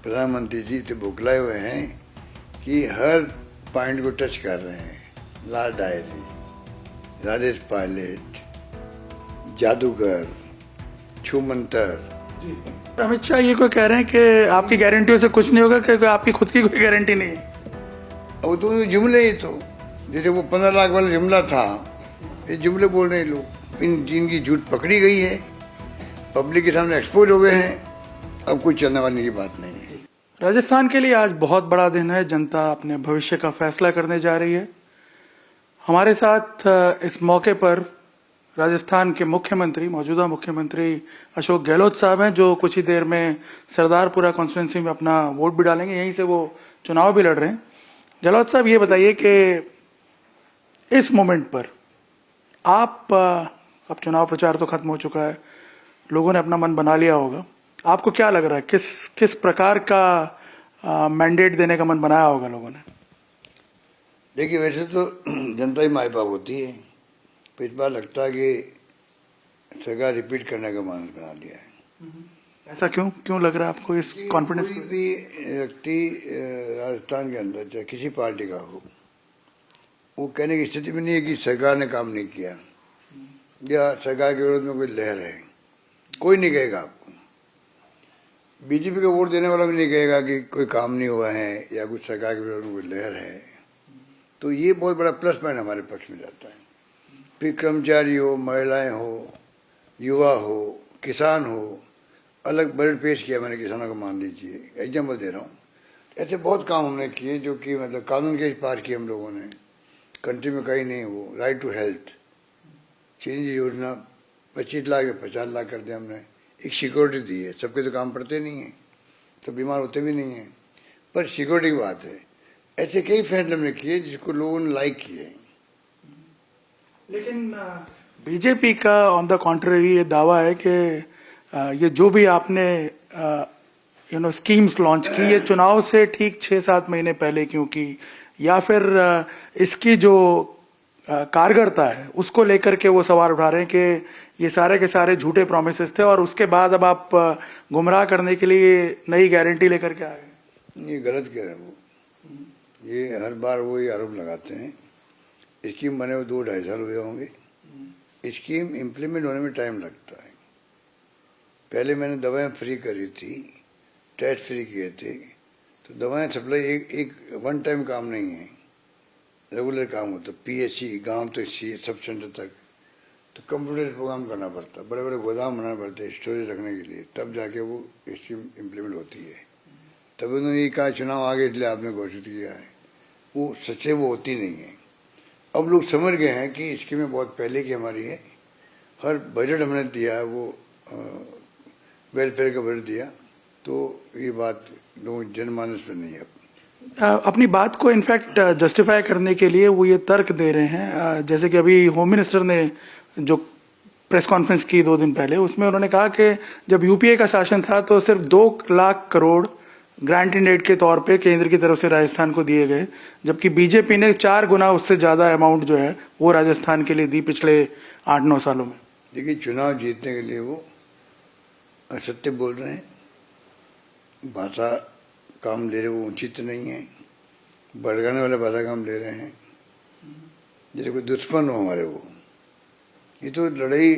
प्रधानमंत्री जी तो बौखलाए हुए हैं कि हर पॉइंट को टच कर रहे हैं। लाल डायरी, राजेश पायलट, जादूगर, छूमंतर। अमित शाह ये कोई कह रहे हैं कि आपकी गारंटियों से कुछ नहीं होगा क्योंकि आपकी खुद की कोई गारंटी नहीं है। वो तो जुमले ही तो, जैसे वो 15 लाख वाला जुमला था, ये जुमले बोल रहे हैं लोग। इनकी झूठ पकड़ी गई है, पब्लिक के सामने एक्सपोज हो गए हैं, अब कुछ चलने वाली की बात नहीं है। राजस्थान के लिए आज बहुत बड़ा दिन है। जनता अपने भविष्य का फैसला करने जा रही है। हमारे साथ इस मौके पर राजस्थान के मुख्यमंत्री, मौजूदा मुख्यमंत्री अशोक गहलोत साहब हैं, जो कुछ ही देर में सरदारपुरा कॉन्स्टिट्यूंसी में अपना वोट भी डालेंगे। यहीं से वो चुनाव भी लड़ रहे हैं। गहलोत साहब, ये बताइए कि इस मोमेंट पर आप, अब चुनाव प्रचार तो खत्म हो चुका है, लोगों ने अपना मन बना लिया होगा, आपको क्या लग रहा है किस प्रकार का मैंडेट देने का मन बनाया होगा लोगों ने? देखिए, वैसे तो जनता ही माई बाप होती है, पर इस बार लगता है कि सरकार रिपीट करने का मन बना लिया है। ऐसा क्यों लग रहा है आपको इस कॉन्फिडेंस? कोई भी व्यक्ति राजस्थान के अंदर चाहे किसी पार्टी का हो, वो कहने की स्थिति में नहीं है कि सरकार ने काम नहीं किया या सरकार के विरोध में कोई लहर है। कोई नहीं कहेगा आपको। बीजेपी को वोट देने वाला भी नहीं कहेगा कि कोई काम नहीं हुआ है या कुछ सरकार के विरोध में कोई लहर है। तो ये बहुत बड़ा प्लस पॉइंट हमारे पक्ष में जाता है। फिर कर्मचारी हो, महिलाएं हो, युवा हो, किसान हो, अलग बजट पेश किया मैंने किसानों को, मान लीजिए, एग्जाम्पल दे रहा हूँ। ऐसे बहुत काम हमने किए जो कि मतलब कानून के पार किए हम लोगों ने। कंट्री में कहीं नहीं, वो राइट टू हेल्थ, चिरंजीवी योजना 25 लाख या 50 लाख कर दिया हमने। एक सिक्योरिटी दी है, सबके तो काम पड़ते नहीं है, तो बीमार होते भी नहीं है, पर सिक्योरिटी की बात है। ऐसे कई फैसले हमने किए जिसको लोगों ने लाइक किए। लेकिन बीजेपी का ऑन द कॉन्ट्ररी ये दावा है कि ये जो भी आपने स्कीम्स लॉन्च की, ये चुनाव से ठीक 6-7 महीने पहले क्यों की, या फिर इसकी जो कारगरता है उसको लेकर के वो सवाल उठा रहे हैं कि ये सारे के सारे झूठे प्रोमिसेस थे और उसके बाद अब आप गुमराह करने के लिए नई गारंटी लेकर के आए। ये गलत कह रहे हैं वो। ये हर बार वही आरोप लगाते हैं। स्कीम बने हुए 2-2.5 साल हुए होंगे। स्कीम इम्प्लीमेंट होने में टाइम लगता है। पहले मैंने दवाएं फ्री करी थी, टेस्ट फ्री किए थे, तो दवाएं सप्लाई एक वन टाइम काम नहीं है, रेगुलर काम होता। पीएचसी, गांव तक, सब सेंटर तक, तो कंप्यूटर प्रोग्राम करना पड़ता, बड़े बड़े गोदाम बनाना पड़ते स्टोरेज रखने के लिए, तब जाके वो स्कीम इम्प्लीमेंट होती है। तब उन्होंने ये कहा चुनाव आगे इसलिए आपने घोषित किया है। वो सच्चे वो होती नहीं है। अब लोग समझ गए हैं कि स्कीमें बहुत पहले की हमारी है। हर बजट हमने दिया है वो वेलफेयर का बजट दिया, तो ये बात लोगों जनमानस में नहीं है। अपनी बात को इनफैक्ट जस्टिफाई करने के लिए वो ये तर्क दे रहे हैं, जैसे कि अभी होम मिनिस्टर ने जो प्रेस कॉन्फ्रेंस की 2 दिन पहले, उसमें उन्होंने कहा कि जब यूपीए का शासन था तो सिर्फ 2 lakh crore grant in aid के तौर पे केंद्र की तरफ से राजस्थान को दिए गए, जबकि बीजेपी ने 4 गुना उससे ज्यादा अमाउंट जो है वो राजस्थान के लिए दी पिछले 8-9 सालों में। देखिए, चुनाव जीतने के लिए वो असत्य बोल रहे हैं, भाषा काम ले रहे, वो उचित नहीं है, भड़काने वाले भाषा काम ले रहे हैं, जैसे कोई दुश्मन हो हमारे। वो ये तो लड़ाई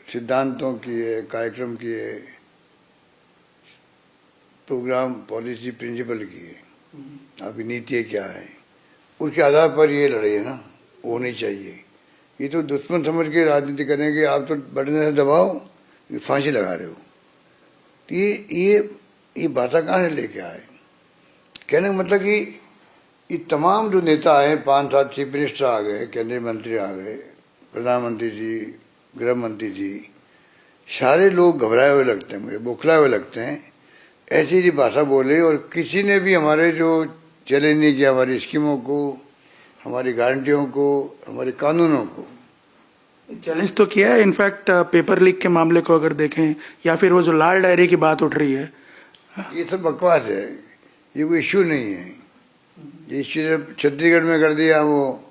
सिद्धांतों की है, कार्यक्रम की है, प्रोग्राम, पॉलिसी, प्रिंसिपल की है। आपकी नीति क्या है, उसके आधार पर ये लड़ाई है ना, वो नहीं चाहिए। ये तो दुश्मन समझ के राजनीति करेंगे, आप तो बटन से दबाओ, फांसी लगा रहे हो। तो ये भाषा कहाँ से लेके आए? कहने का मतलब कि ये तमाम जो नेता आए, 5-7 चीफ मिनिस्टर आ गए, केंद्रीय मंत्री आ गए, प्रधानमंत्री जी, गृह मंत्री जी, सारे लोग घबराए हुए लगते हैं, मुझे बौखलाए हुए लगते हैं। ऐसी जी भाषा बोले, और किसी ने भी हमारे जो चैलेंज नहीं किया, हमारी स्कीमों को, हमारी गारंटियों को, हमारे कानूनों को। चैलेंज तो किया है। इनफैक्ट पेपर लीक के मामले को अगर देखें, या फिर वो जो लाल डायरी की बात उठ रही है, ये सब बकवास है। ये कोई इश्यू नहीं है। ये इश्यू छत्तीसगढ़ में कर दिया, वो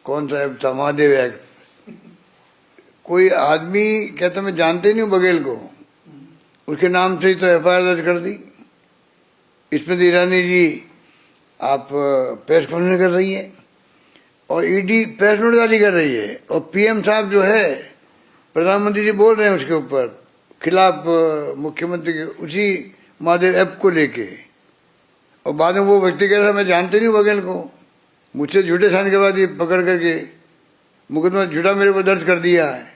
कौन सा था, महादेव एक्ट। कोई आदमी कहता मैं जानते नहीं हूँ बघेल को, उसके नाम से ही तो एफआईआर दर्ज कर दी। स्मृति ईरानी जी आप प्रेस कॉन्फ्रेंस कर रही है और ईडी प्रेस नोट जारी कर रही है, और पीएम साहब जो है प्रधानमंत्री जी बोल रहे हैं उसके ऊपर खिलाफ मुख्यमंत्री के उसी महादेव ऐप को लेके, और बाद में वो व्यक्ति कह रहा मैं जानते नहीं वकील को, मुझसे झूठे साइन करवा दिए पकड़ करके, मुकदमा झूठा मेरे को दर्ज कर दिया है।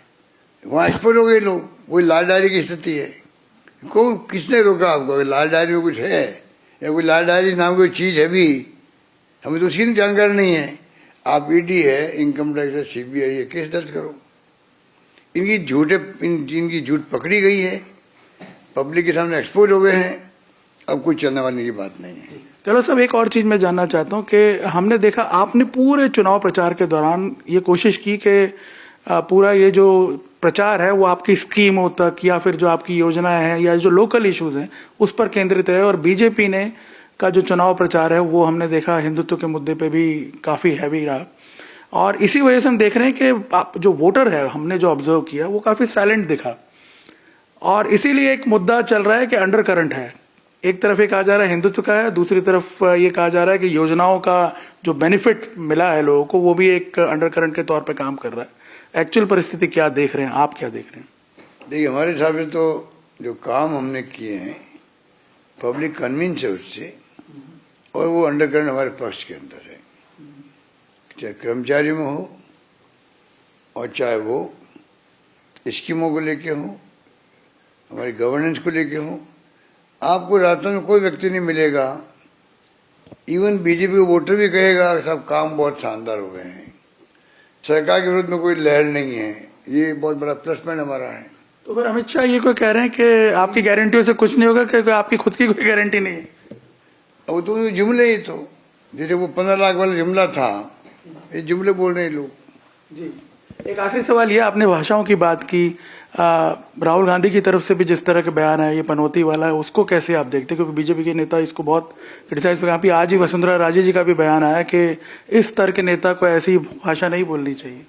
वहाँ एक्सपोर्ट हो गए लोग। वही लाल डायरी की स्थिति है। को किसने रोका आपको? अगर लाल डायरी में कुछ है या कोई लाल डायरी नाम कोई चीज है भी, हमें तो उसकी जानकारी नहीं है। आप ईडी है, इनकम टैक्स है, सीबीआई है, केस दर्ज करो। इनकी झूठ पकड़ी गई है, पब्लिक के सामने एक्सपोज हो गए हैं, अब कुछ चलने वाली की बात नहीं है। चलो साहब, एक और चीज मैं जानना चाहता हूं कि हमने देखा आपने पूरे चुनाव प्रचार के दौरान ये कोशिश की कि पूरा ये जो प्रचार है वो आपकी स्कीमों तक या फिर जो आपकी योजनाएं हैं या जो लोकल इश्यूज हैं उस पर केंद्रित रहे, और बीजेपी ने का जो चुनाव प्रचार है वो हमने देखा हिंदुत्व के मुद्दे पे भी काफी हैवी रहा, और इसी वजह से हम देख रहे हैं कि जो वोटर है हमने जो ऑब्जर्व किया वो काफी साइलेंट दिखा, और इसीलिए एक मुद्दा चल रहा है कि अंडर करंट है। एक तरफ ये कहा जा रहा है हिंदुत्व का है, दूसरी तरफ ये कहा जा रहा है कि योजनाओं का जो बेनिफिट मिला है लोगों को वो भी एक अंडर करंट के तौर पे काम कर रहा है। एक्चुअल परिस्थिति क्या देख रहे हैं आप, क्या देख रहे हैं? देखिए, हमारे हिसाब से तो जो काम हमने किए हैं पब्लिक कन्विंस है उससे, और वो अंडर करंट हमारे पक्ष के अंदर है, चाहे कर्मचारी में हो और चाहे वो स्कीमों को लेके हो, हमारी गवर्नेंस को लेके हो। आपको राजस्थान में कोई व्यक्ति नहीं मिलेगा, इवन बीजेपी वोटर भी कहेगा सब काम बहुत शानदार हो गए हैं, सरकार के विरुद्ध में कोई लहर नहीं है। ये बहुत बड़ा प्लस पॉइंट हमारा है। तो फिर अमित शाह ये कोई कह रहे हैं कि आपकी गारंटियों से कुछ नहीं होगा, क्योंकि आपकी खुद की कोई गारंटी नहीं है? वो तो जुमले ही, तो जैसे वो 15 लाख वाला जुमला था, ये जुमले बोल रहे हैं लोग। जी, एक आखिरी सवाल ये, आपने भाषाओं की बात की, राहुल गांधी की तरफ से भी जिस तरह के बयान है ये पनौती वाला है, उसको कैसे आप देखते हैं? क्योंकि बीजेपी के नेता इसको बहुत क्रिटिसाइज कर, आज ही वसुंधरा राजे जी का भी बयान आया कि इस स्तर के नेता को ऐसी भाषा नहीं बोलनी चाहिए।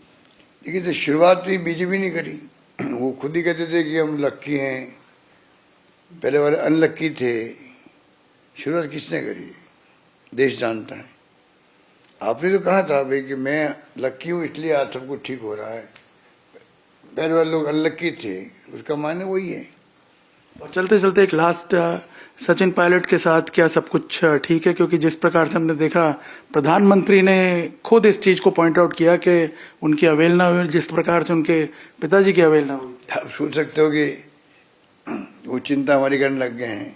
देखिए, तो शुरुआत ही बीजेपी नहीं करी, वो खुद ही कहते थे कि हम लक्की हैं, पहले वाले अनलक्की थे। शुरुआत किसने करी? देश जानता है। आपने तो कहा था भाई कि मैं लक्की हूँ इसलिए आज सब कुछ ठीक हो रहा है, पहले वाले लोग अनलक्की थे, उसका माने वही है। और चलते चलते एक लास्ट, सचिन पायलट के साथ क्या सब कुछ ठीक है? क्योंकि जिस प्रकार से हमने देखा प्रधानमंत्री ने खुद इस चीज को पॉइंट आउट किया कि उनकी अवहेलना हुई, जिस प्रकार से उनके पिताजी की अवहेलना हुई। आप सोच सकते हो कि वो चिंता हमारी करने लग गए हैं,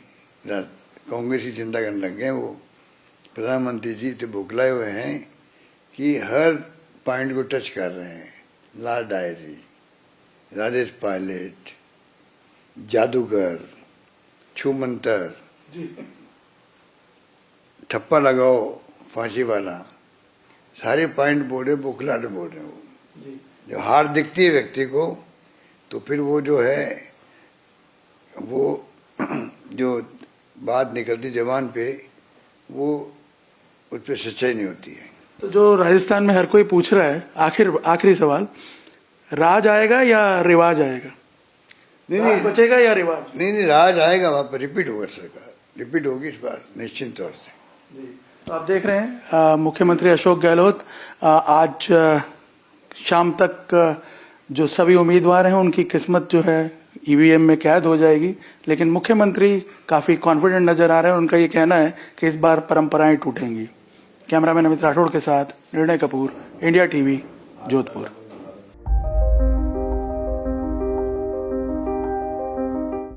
कांग्रेस की चिंता करने लग गए हैं। वो प्रधानमंत्री जी तो बौखलाए हुए हैं कि हर पॉइंट को टच कर रहे हैं। लाल डायरी, राजेश पायलट, जादूगर, छूमंतर, ठप्पा लगाओ फांसी वाला, सारे पॉइंट बोल रहे, बौखलाहट बोल रहे। वो जो हार दिखती है व्यक्ति को, तो फिर वो जो है वो जो बात निकलती जबान पे, वो उस पर सच्चाई नहीं होती है। तो जो राजस्थान में हर कोई पूछ रहा है, आखिरी सवाल, राज आएगा या रिवाज आएगा? नहीं, बचेगा या रिवाज? नहीं, राज आएगा, वहां पर रिपीट होगा, सरकार रिपीट होगी इस बार निश्चित तौर से। तो आप देख रहे हैं मुख्यमंत्री अशोक गहलोत आज शाम तक जो सभी उम्मीदवार हैं उनकी किस्मत जो है ईवीएम में कैद हो जाएगी, लेकिन मुख्यमंत्री काफी कॉन्फिडेंट नजर आ रहे हैं। उनका ये कहना है कि इस बार परंपराएं टूटेंगी। कैमरामैन अमित राठौड़ के साथ निर्णय कपूर, इंडिया टीवी, जोधपुर।